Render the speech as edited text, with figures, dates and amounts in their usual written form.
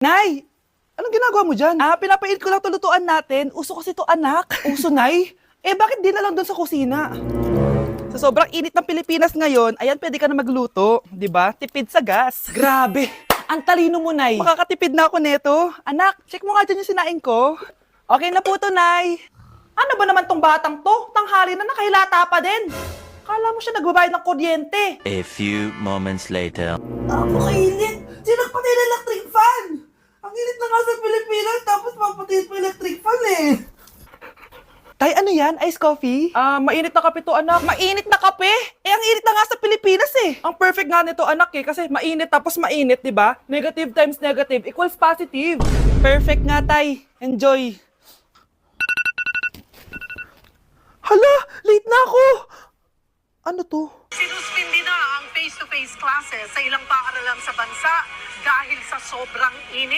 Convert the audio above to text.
Nay! Anong ginagawa mo dyan? Pinapainit ko lang lutuan natin. Uso kasi to, anak. Uso, Nay? Bakit di na lang doon sa kusina? Sa sobrang init ng Pilipinas ngayon, ayan, pwede ka na magluto. Di ba? Tipid sa gas. Grabe! Ang talino mo, Nay! Makakatipid na ako neto. Anak, check mo nga dyan yung sinaing ko. Okay na po to, Nay. Ano ba naman tong batang to? Tanghali na nakahilata pa din. Kala mo siya nagbabayad ng kuryente. A few moments later. Napakainit! Sinakpatay na electric fan! Ang init na nga sa Pilipinas, tapos papatay pa electric fan eh. Tay, ano yan? Ice coffee? Mainit na kape to, anak. Mainit na kape? Ang init na nga sa Pilipinas eh. Ang perfect nga nito, anak kasi mainit tapos mainit, di ba? Negative times negative equals positive. Perfect nga, Tay. Enjoy. Hala, late na ako. Ano to? Sinuspindi na ang face-to-face classes sa ilang paaralan sa bansa dahil sa sobrang init.